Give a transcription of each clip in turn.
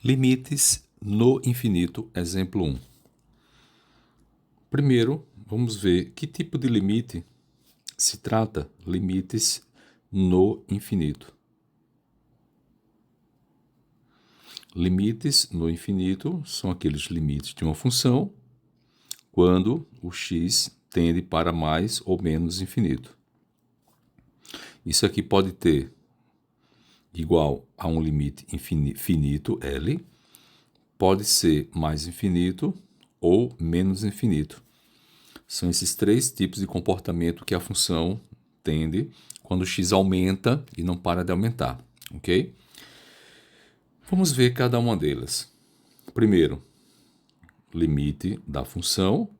Limites no infinito, exemplo 1. Primeiro, vamos ver que tipo de limite se trata. Limites no infinito. Limites no infinito são aqueles limites de uma função quando o x tende para mais ou menos infinito. Isso aqui pode ter igual a um limite finito, L, pode ser mais infinito ou menos infinito. São esses três tipos de comportamento que a função tende quando o x aumenta e não para de aumentar, ok? Vamos ver cada uma delas. Primeiro, limite da função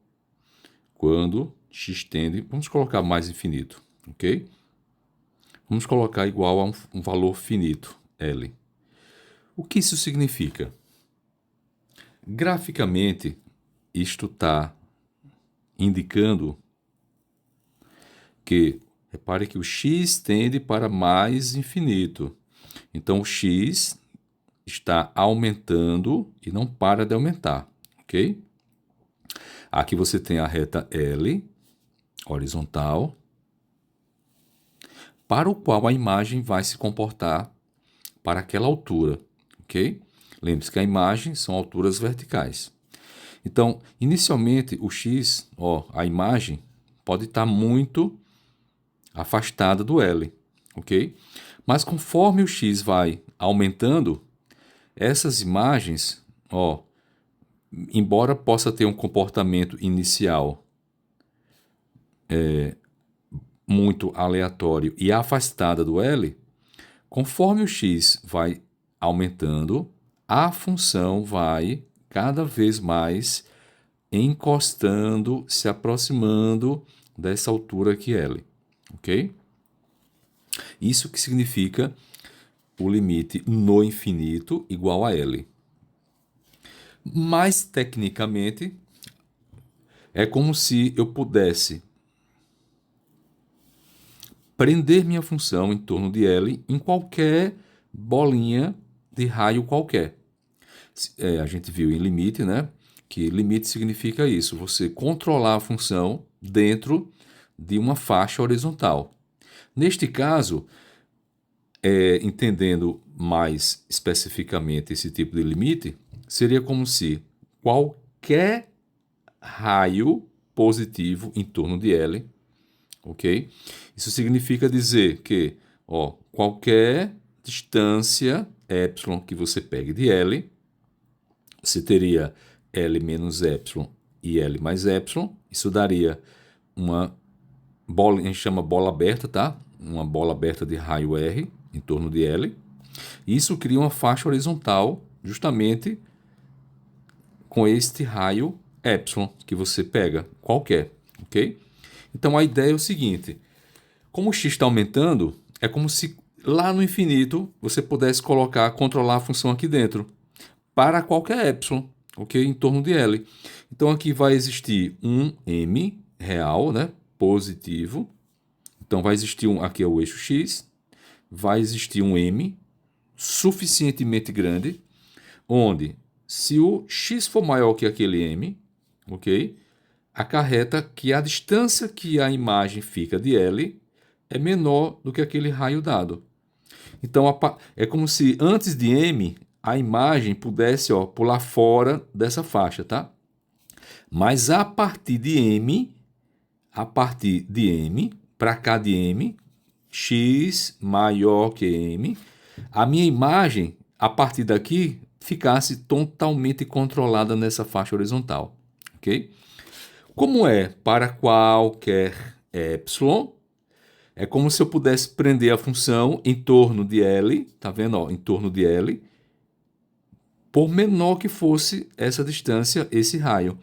quando x tende, vamos colocar mais infinito, ok? Vamos colocar igual a um valor finito, L. O que isso significa? Graficamente, isto está indicando que, repare que o x tende para mais infinito. Então, o x está aumentando e não para de aumentar, ok? Aqui você tem a reta L, horizontal, para o qual a imagem vai se comportar para aquela altura, ok? Lembre-se que a imagem são alturas verticais. Então, inicialmente, o x, a imagem, pode estar muito afastada do L, ok? Mas conforme o x vai aumentando, essas imagens, embora possa ter um comportamento inicial muito aleatório e afastada do L, conforme o x vai aumentando, a função vai cada vez mais encostando, se aproximando dessa altura aqui L, ok? Isso que significa o limite no infinito igual a L. Mais tecnicamente, é como se eu pudesse prender minha função em torno de L em qualquer bolinha de raio qualquer. A gente viu em limite, né? Que limite significa isso, você controlar a função dentro de uma faixa horizontal. Neste caso, entendendo mais especificamente esse tipo de limite, seria como se qualquer raio positivo em torno de L, ok? Isso significa dizer que qualquer distância epsilon que você pegue de L, você teria L menos epsilon e L mais epsilon. Isso daria uma bola, a gente chama bola aberta, tá? Uma bola aberta de raio R em torno de L. Isso cria uma faixa horizontal justamente com este raio epsilon que você pega, qualquer, ok? Então a ideia é o seguinte, como o x está aumentando, é como se lá no infinito você pudesse controlar a função aqui dentro, para qualquer epsilon, ok? Em torno de L. Então aqui vai existir um m real, né? Positivo. Então vai existir aqui é o eixo x, vai existir um m suficientemente grande, onde se o x for maior que aquele m, ok? Acarreta que a distância que a imagem fica de L é menor do que aquele raio dado. Então é como se antes de m a imagem pudesse pular fora dessa faixa, tá? Mas a partir de m, para cá de m, x maior que m, a minha imagem, a partir daqui, ficasse totalmente controlada nessa faixa horizontal, ok? Como é para qualquer epsilon, é como se eu pudesse prender a função em torno de L, tá vendo? Em torno de L, por menor que fosse essa distância, esse raio.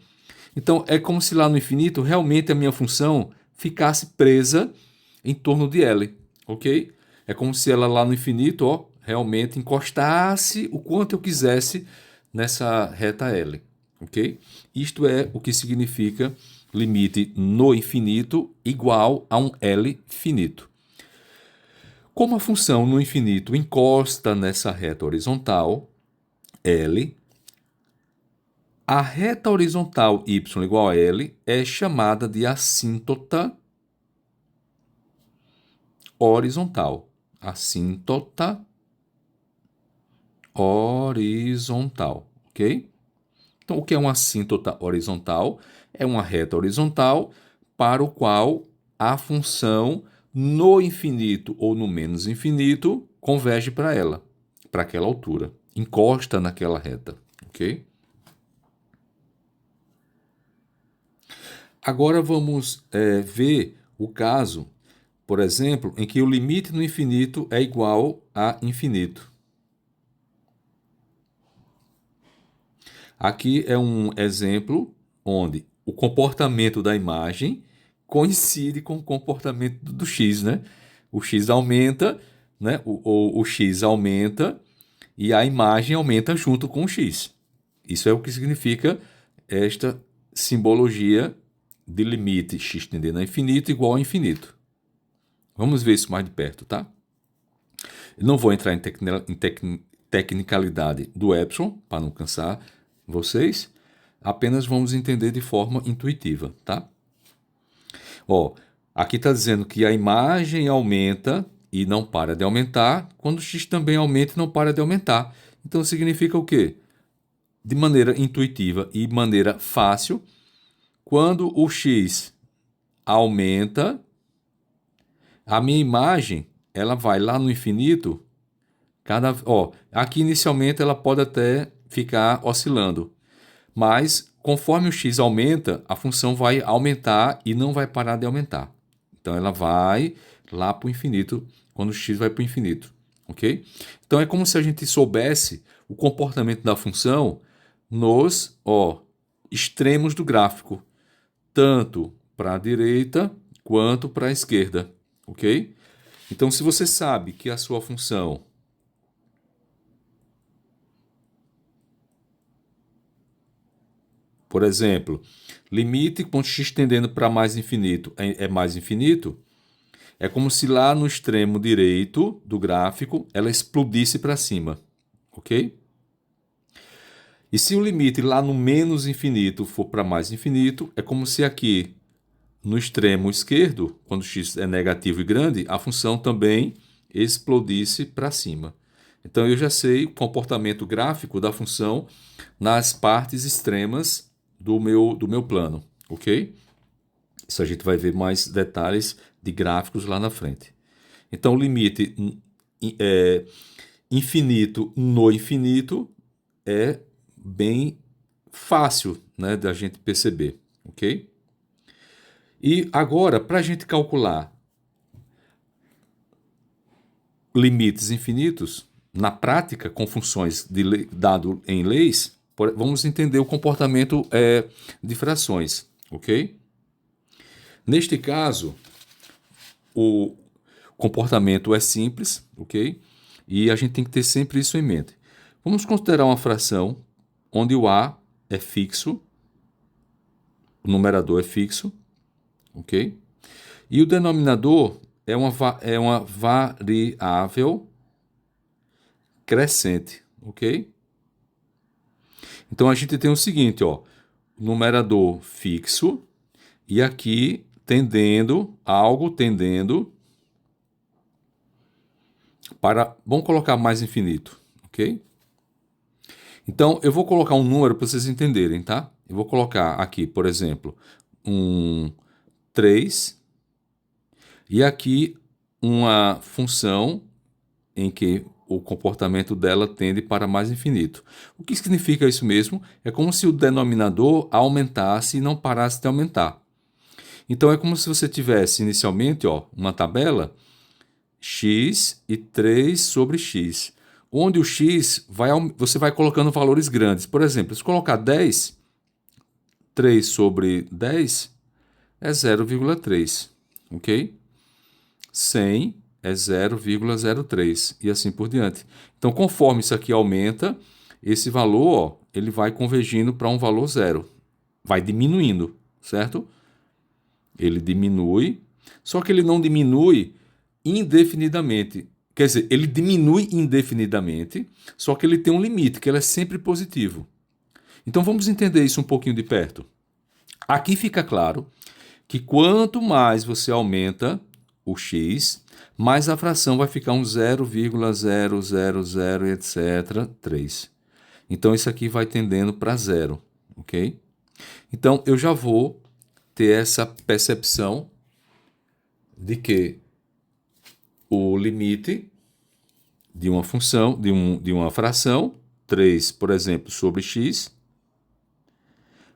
Então, é como se lá no infinito, realmente a minha função ficasse presa em torno de L, ok? É como se ela lá no infinito, realmente encostasse o quanto eu quisesse nessa reta L, ok? Isto é o que significa limite no infinito igual a um L finito. Como a função no infinito encosta nessa reta horizontal, L, a reta horizontal y igual a L é chamada de assíntota horizontal. Assíntota horizontal, ok? Então, o que é uma assíntota horizontal? É uma reta horizontal para o qual a função no infinito ou no menos infinito converge para ela, para aquela altura, encosta naquela reta, ok? Agora vamos ver o caso, por exemplo, em que o limite no infinito é igual a infinito. Aqui é um exemplo onde o comportamento da imagem coincide com o comportamento do x, né? O x aumenta, né? O x aumenta e a imagem aumenta junto com o x. Isso é o que significa esta simbologia de limite x tendendo a infinito igual a infinito. Vamos ver isso mais de perto, tá? Eu não vou entrar em tecnicalidade do epsilon, para não cansar vocês. Apenas vamos entender de forma intuitiva, tá? Ó, aqui está dizendo que a imagem aumenta e não para de aumentar, quando o x também aumenta e não para de aumentar. Então significa o quê? De maneira intuitiva e maneira fácil, quando o x aumenta, a minha imagem ela vai lá no infinito. Aqui inicialmente ela pode até ficar oscilando, mas conforme o x aumenta, a função vai aumentar e não vai parar de aumentar. Então ela vai lá para o infinito, quando o x vai para o infinito, ok? Então é como se a gente soubesse o comportamento da função nos extremos do gráfico, tanto para a direita quanto para a esquerda, ok? Então se você sabe que a sua função por exemplo, limite com x tendendo para mais infinito é mais infinito, é como se lá no extremo direito do gráfico ela explodisse para cima, ok? E se o limite lá no menos infinito for para mais infinito, é como se aqui no extremo esquerdo, quando x é negativo e grande, a função também explodisse para cima. Então eu já sei o comportamento gráfico da função nas partes extremas do meu plano, ok? Isso a gente vai ver mais detalhes de gráficos lá na frente. Então, o limite infinito no infinito é bem fácil, né, da gente perceber, ok? E agora, para a gente calcular limites infinitos, na prática, com funções dado em leis, vamos entender o comportamento de frações, ok? Neste caso, o comportamento é simples, ok? E a gente tem que ter sempre isso em mente. Vamos considerar uma fração onde o a é fixo, o numerador é fixo, ok? E o denominador é uma variável crescente, ok? Então a gente tem o seguinte, numerador fixo e aqui algo tendendo para, vamos colocar mais infinito, ok? Então eu vou colocar um número para vocês entenderem, tá? Eu vou colocar aqui, por exemplo, 3 e aqui uma função em que o comportamento dela tende para mais infinito. O que significa isso mesmo? É como se o denominador aumentasse e não parasse de aumentar. Então é como se você tivesse inicialmente uma tabela x e 3 sobre x, onde o x você vai colocando valores grandes. Por exemplo, se colocar 10, 3 sobre 10 é 0,3, ok? 100 é 0,03 e assim por diante. Então, conforme isso aqui aumenta, esse valor ele vai convergindo para um valor zero, vai diminuindo, certo? Ele diminui, só que ele não diminui indefinidamente. Quer dizer, ele diminui indefinidamente, só que ele tem um limite, que ele é sempre positivo. Então vamos entender isso um pouquinho de perto. Aqui fica claro que quanto mais você aumenta o x, mais a fração vai ficar um 0,000 etc. 3. Então isso aqui vai tendendo para zero, ok? Então eu já vou ter essa percepção de que o limite de uma função, de uma fração, 3, por exemplo, sobre x,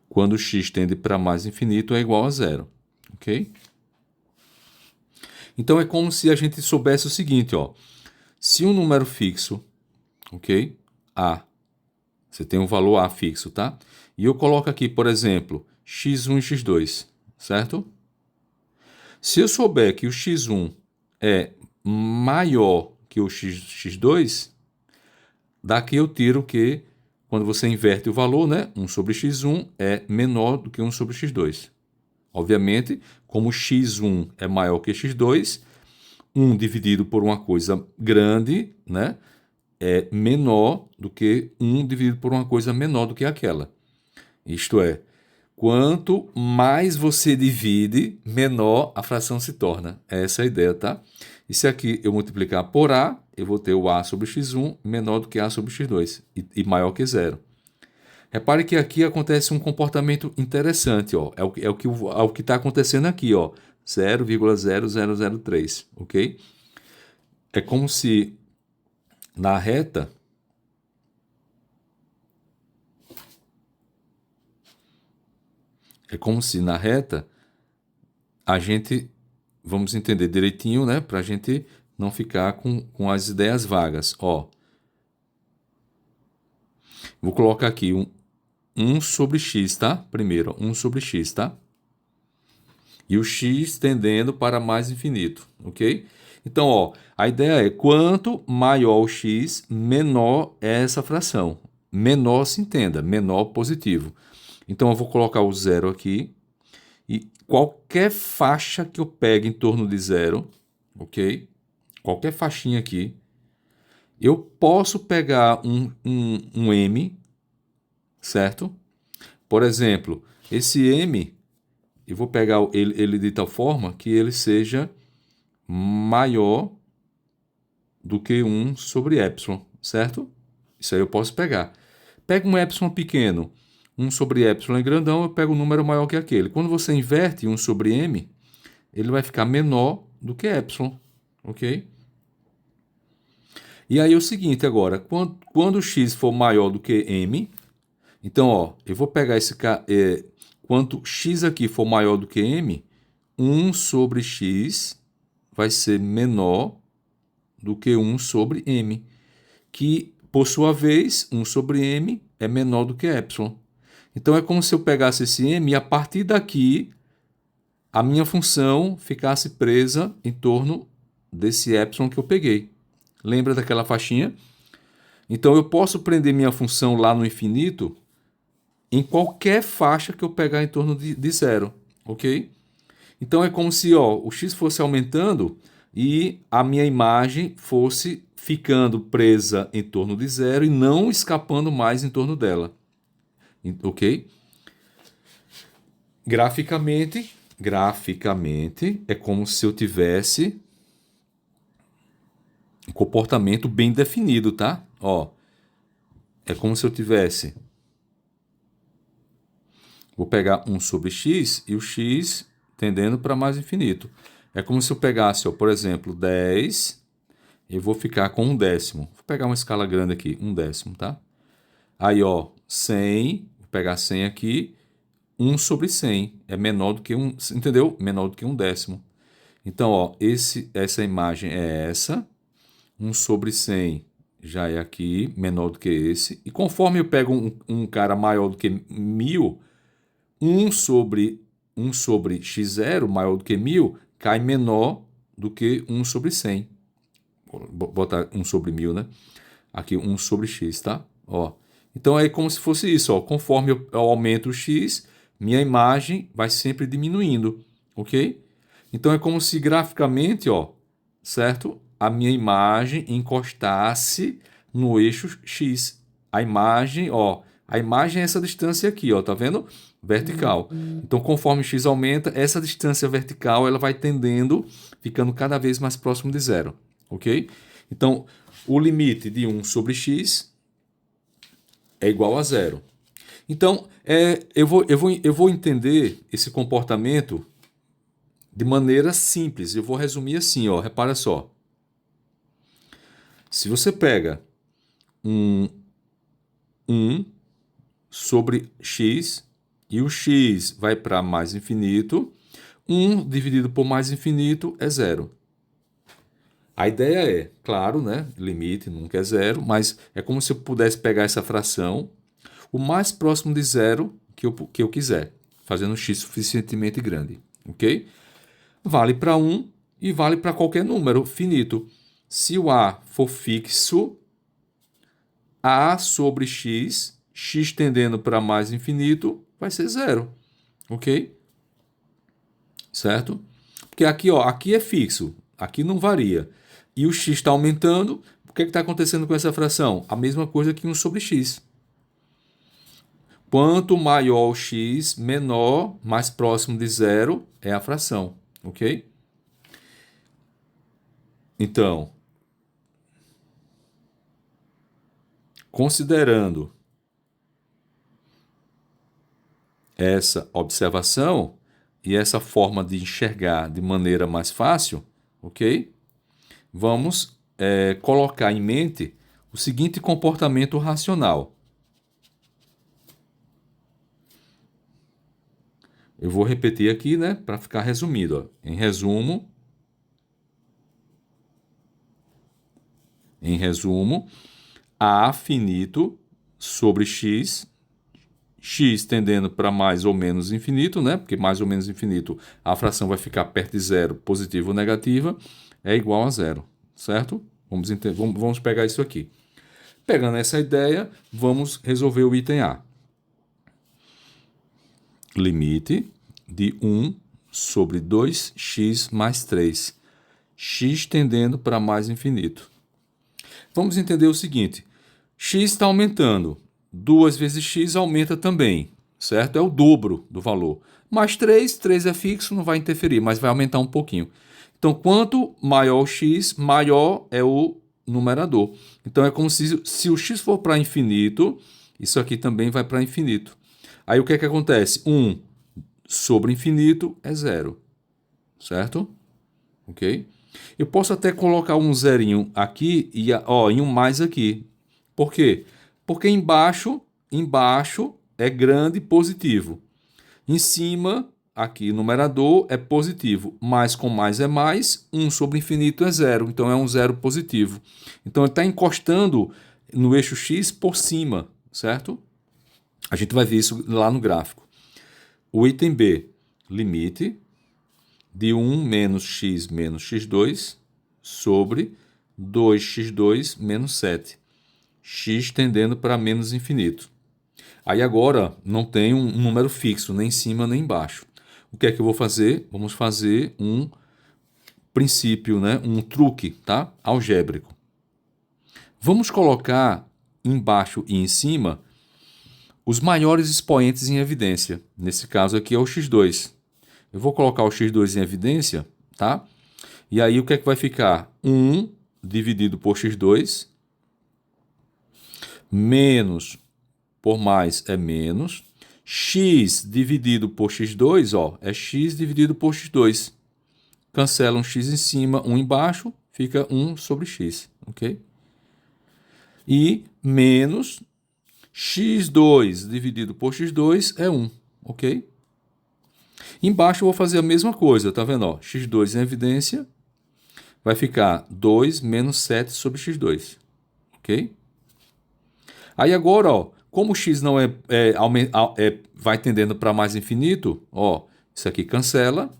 quando x tende para mais infinito, é igual a zero, ok? Então é como se a gente soubesse o seguinte, ó. Se um número fixo, ok? A, você tem um valor A fixo, tá? E eu coloco aqui, por exemplo, x1 e x2, certo? Se eu souber que o x1 é maior que o x2, daqui eu tiro que, quando você inverte o valor, né, 1 sobre x1 é menor do que 1 sobre x2. Obviamente, como x1 é maior que x2, 1 dividido por uma coisa grande, né, é menor do que 1 dividido por uma coisa menor do que aquela. Isto é, quanto mais você divide, menor a fração se torna. Essa é a ideia, tá? E se aqui eu multiplicar por A, eu vou ter o A sobre x1 menor do que A sobre x2 e maior que zero. Repare que aqui acontece um comportamento interessante, ó. É o que está acontecendo aqui, ó. 0,0003, ok? É como se na reta a gente, vamos entender direitinho, né? Para a gente não ficar com as ideias vagas. Ó, vou colocar aqui 1 sobre x, tá? Primeiro, 1 sobre x, tá? E o x tendendo para mais infinito, ok? Então, ó, a ideia é quanto maior o x, menor é essa fração. Menor se entenda, menor positivo. Então, eu vou colocar o zero aqui. E qualquer faixa que eu pegue em torno de zero, ok? Qualquer faixinha aqui, eu posso pegar um m, certo? Por exemplo, esse m, eu vou pegar ele de tal forma que ele seja maior do que 1 sobre epsilon, certo? Isso aí eu posso pegar. Pega um epsilon pequeno, 1 sobre epsilon é grandão, eu pego um número maior que aquele. Quando você inverte 1 sobre m, ele vai ficar menor do que epsilon, ok? E aí é o seguinte agora, quando x for maior do que m, então, ó, eu vou pegar quando x aqui for maior do que m, 1 sobre x vai ser menor do que 1 sobre m, que, por sua vez, 1 sobre m é menor do que epsilon. Então, é como se eu pegasse esse m e, a partir daqui, a minha função ficasse presa em torno desse epsilon que eu peguei. Lembra daquela faixinha? Então, eu posso prender minha função lá no infinito em qualquer faixa que eu pegar em torno de zero, ok? Então, é como se o x fosse aumentando e a minha imagem fosse ficando presa em torno de zero e não escapando mais em torno dela, ok? Graficamente, é como se eu tivesse um comportamento bem definido, tá? Ó, é como se eu tivesse... Vou pegar 1 sobre x e o x tendendo para mais infinito. É como se eu pegasse, ó, por exemplo, 10 e vou ficar com 1/10. Vou pegar uma escala grande aqui, 1/10, tá? Aí, ó, 100, vou pegar 100 aqui, 1 sobre 100 é menor do que 1, entendeu? Menor do que 1/10. Então, ó, essa imagem é essa, 1 sobre 100 já é aqui, menor do que esse. E conforme eu pego um cara maior do que 1000, 1 sobre x0, maior do que 1000, cai menor do que 1 sobre 100. Vou botar 1 sobre 1000, né? Aqui 1 sobre x, tá? Ó. Então é como se fosse isso, ó. Conforme eu aumento o x, minha imagem vai sempre diminuindo, ok? Então é como se graficamente, ó, certo? a minha imagem encostasse no eixo X. A imagem, ó, a imagem é essa distância aqui, ó, tá vendo? Vertical. Então, conforme X aumenta, essa distância vertical ela vai tendendo, ficando cada vez mais próximo de zero, ok? Então, o limite de 1 sobre X é igual a zero. Então, eu vou entender esse comportamento de maneira simples. Eu vou resumir assim, ó, repara só. Se você pega 1 sobre x e o x vai para mais infinito, 1 dividido por mais infinito é zero. A ideia é, claro, né, limite nunca é zero, mas é como se eu pudesse pegar essa fração o mais próximo de zero que eu quiser, fazendo x suficientemente grande, ok? Vale para 1 e vale para qualquer número finito. Se o a for fixo, a sobre x, x tendendo para mais infinito, vai ser zero, ok? Certo? Porque aqui, ó, aqui é fixo, aqui não varia. E o x está aumentando, o que está acontecendo com essa fração? A mesma coisa que 1 sobre x. Quanto maior o x, menor, mais próximo de zero é a fração, ok? Então, considerando essa observação e essa forma de enxergar de maneira mais fácil, ok? Vamos colocar em mente o seguinte comportamento racional. Eu vou repetir aqui, né, para ficar resumido. Ó. Em resumo, A finito sobre x, x tendendo para mais ou menos infinito, né? Porque mais ou menos infinito, a fração vai ficar perto de zero, positiva ou negativa, é igual a zero, certo? Vamos pegar isso aqui. Pegando essa ideia, vamos resolver o item A. Limite de 1 sobre 2x mais 3, x tendendo para mais infinito. Vamos entender o seguinte, x está aumentando, 2 vezes x aumenta também, certo? É o dobro do valor. Mais 3 é fixo, não vai interferir, mas vai aumentar um pouquinho. Então, quanto maior o x, maior é o numerador. Então, é como se o x for para infinito, isso aqui também vai para infinito. Aí, o que é que acontece? 1 sobre infinito é zero, certo? Ok? Eu posso até colocar um zerinho aqui e um mais aqui. Por quê? Porque embaixo é grande positivo. Em cima, aqui, numerador é positivo. Mais com mais é mais. 1 sobre infinito é zero. Então, é um zero positivo. Então, ele está encostando no eixo x por cima, certo? A gente vai ver isso lá no gráfico. O item B, limite de 1 menos x2 sobre 2x2 menos 7. X tendendo para menos infinito. Aí agora não tem um número fixo, nem em cima nem embaixo. O que é que eu vou fazer? Vamos fazer um princípio, né? Um truque, tá? Algébrico. Vamos colocar embaixo e em cima os maiores expoentes em evidência. Nesse caso aqui é o x2. Eu vou colocar o x2 em evidência, tá? E aí o que é que vai ficar? 1 dividido por x2 menos por mais é menos. X dividido por x2, ó, é x dividido por x2. Cancela um x em cima, um embaixo, fica 1 sobre x, ok? E menos x2 dividido por x2 é 1, ok? Embaixo eu vou fazer a mesma coisa, tá vendo? Ó, x2 em evidência, vai ficar 2 menos 7 sobre x2, ok? Aí agora, ó, como o x não vai tendendo para mais infinito, ó, isso aqui cancela,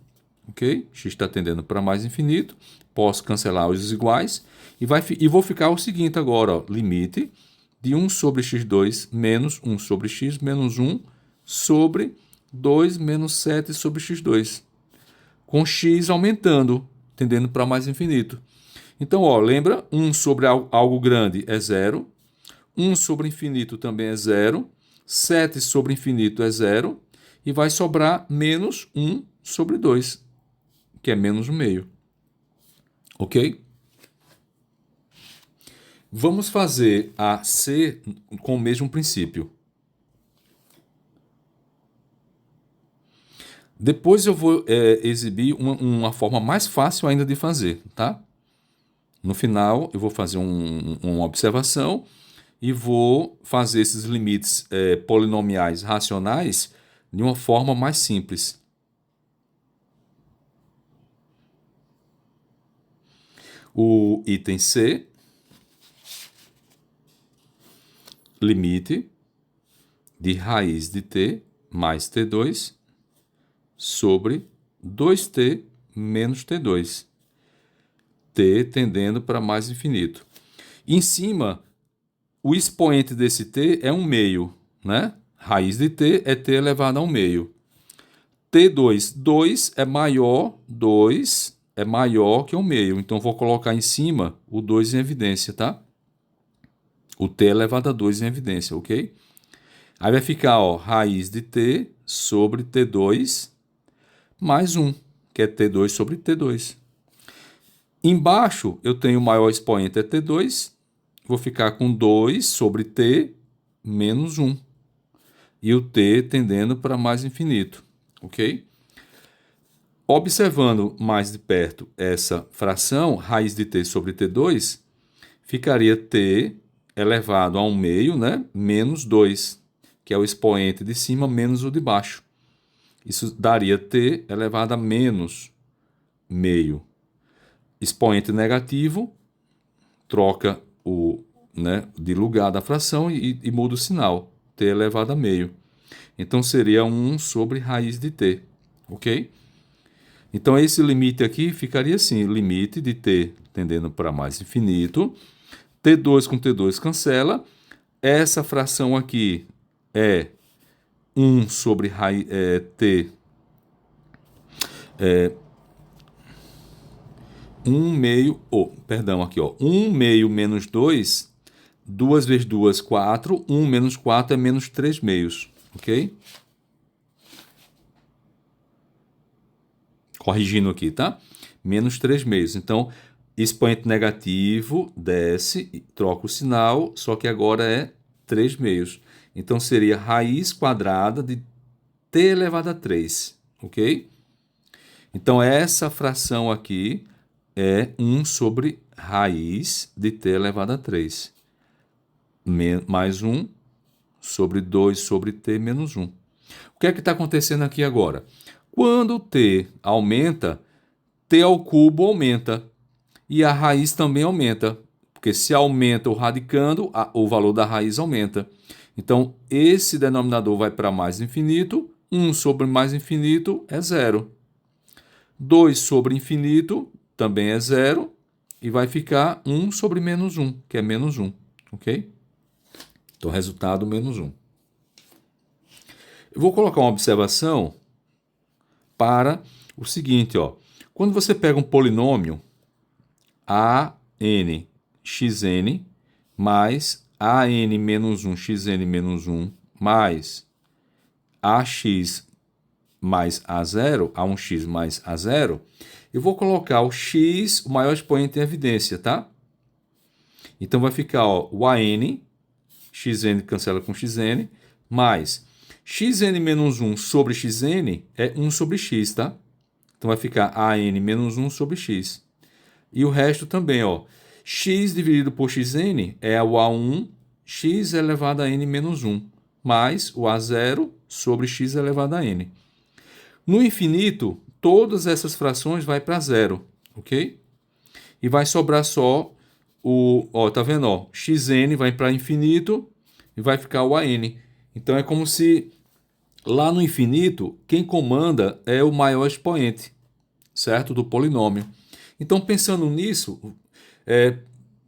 ok? X está tendendo para mais infinito, posso cancelar os iguais e vou ficar o seguinte agora, ó, limite de 1 sobre x2 menos 1 sobre x menos 1 sobre 2 menos 7 sobre x2, com x aumentando, tendendo para mais infinito. Então, ó, lembra? 1 sobre algo grande é 0. 1 sobre infinito também é 0. 7 sobre infinito é 0. E vai sobrar menos 1 sobre 2, que é menos 1/2. Ok? Vamos fazer a C com o mesmo princípio. Depois eu vou exibir uma forma mais fácil ainda de fazer, tá? No final, eu vou fazer uma observação e vou fazer esses limites polinomiais racionais de uma forma mais simples. O item C, limite de raiz de t mais t2 sobre 2t menos t2. T tendendo para mais infinito. Em cima, o expoente desse t é 1/2, né? Raiz de t é t elevado a 1/2. T2, 2 é maior que 1/2. Então, vou colocar em cima o 2 em evidência, tá? O t elevado a 2 em evidência, ok? Aí vai ficar, ó, raiz de t sobre t2 mais 1, que é t2 sobre t2. Embaixo, eu tenho o maior expoente é t2, vou ficar com 2 sobre t menos 1. E o t tendendo para mais infinito, ok? Observando mais de perto essa fração, raiz de t sobre t2, ficaria t elevado a 1/2, né? Menos 2, que é o expoente de cima menos o de baixo. Isso daria t elevado a menos meio. Expoente negativo, troca de lugar da fração e muda o sinal, t elevado a meio. Então, seria 1 sobre raiz de t, ok? Então, esse limite aqui ficaria assim, limite de t tendendo para mais infinito, t2 com t2 cancela, essa fração aqui é 1 sobre t, 1/2, perdão, aqui, ó, 1/2 menos 2, 2 vezes 2, 4, 1 menos 4 é menos 3/2, ok? Corrigindo aqui, tá? Menos 3/2. Então, expoente negativo desce, troca o sinal, só que agora é 3/2. Então, seria raiz quadrada de t elevado a 3, ok? Então, essa fração aqui é 1 sobre raiz de t elevado a 3. Mais 1 sobre 2 sobre t menos 1. O que é que está acontecendo aqui agora? Quando t aumenta, t ao cubo aumenta. E a raiz também aumenta. Porque se aumenta o radicando, o valor da raiz aumenta. Então, esse denominador vai para mais infinito. 1 sobre mais infinito é 0. 2 sobre infinito também é 0. E vai ficar 1 sobre menos 1, que é menos 1. Ok? Então, resultado, menos 1. Eu vou colocar uma observação para o seguinte, ó. Quando você pega um polinômio a(n) xn mais a(n menos 1 xn menos 1 mais ax mais a0, a1x mais a0, eu vou colocar o x, o maior expoente em evidência, tá? Então, vai ficar, ó, o an, xn cancela com xn, mais xn menos 1 sobre xn é 1 sobre x, tá? Então, vai ficar an menos 1 sobre x. E o resto também, ó. X dividido por xn é o a1, x elevado a n menos 1, mais o a0 sobre x elevado a n. No infinito, todas essas frações vai para zero, ok? E vai sobrar só tá vendo, ó? Xn vai para infinito e vai ficar o an. Então, é como se lá no infinito, quem comanda é o maior expoente, certo? Do polinômio. Então, pensando nisso,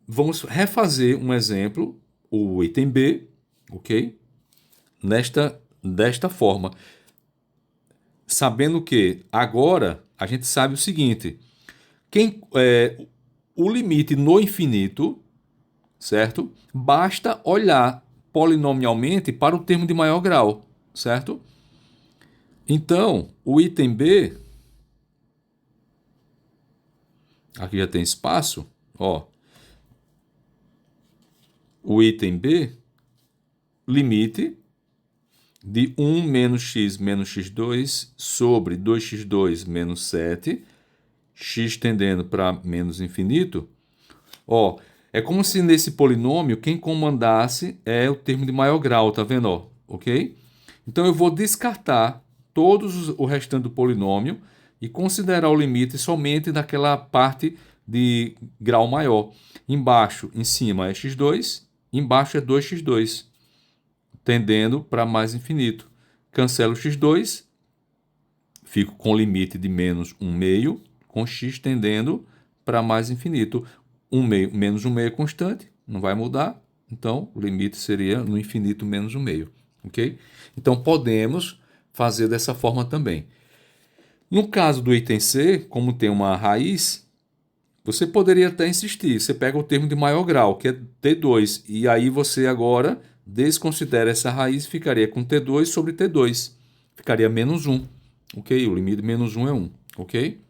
vamos refazer um exemplo, o item B, ok? Desta forma. Sabendo que agora a gente sabe o seguinte: o limite no infinito, certo? Basta olhar polinomialmente para o termo de maior grau, certo? Então, o item B, aqui já tem espaço, ó. O item B, limite de 1 menos x2 sobre 2x2 menos 7, x tendendo para menos infinito. Ó, é como se nesse polinômio quem comandasse é o termo de maior grau, tá vendo? Ó, ok? Então eu vou descartar todos o restante do polinômio e considerar o limite somente daquela parte de grau maior. Embaixo, em cima é x2, embaixo é 2x2, tendendo para mais infinito. Cancelo o x2, fico com o limite de menos 1 meio, com x tendendo para mais infinito. 1 meio menos 1 meio é constante, não vai mudar. Então, o limite seria no infinito menos 1 meio. Ok? Então, podemos fazer dessa forma também. No caso do item C, como tem uma raiz, você poderia até insistir. Você pega o termo de maior grau, que é T2, e aí você agora desconsidera essa raiz e ficaria com T2 sobre T2. Ficaria menos 1. Ok? O limite de menos 1 é 1. Ok?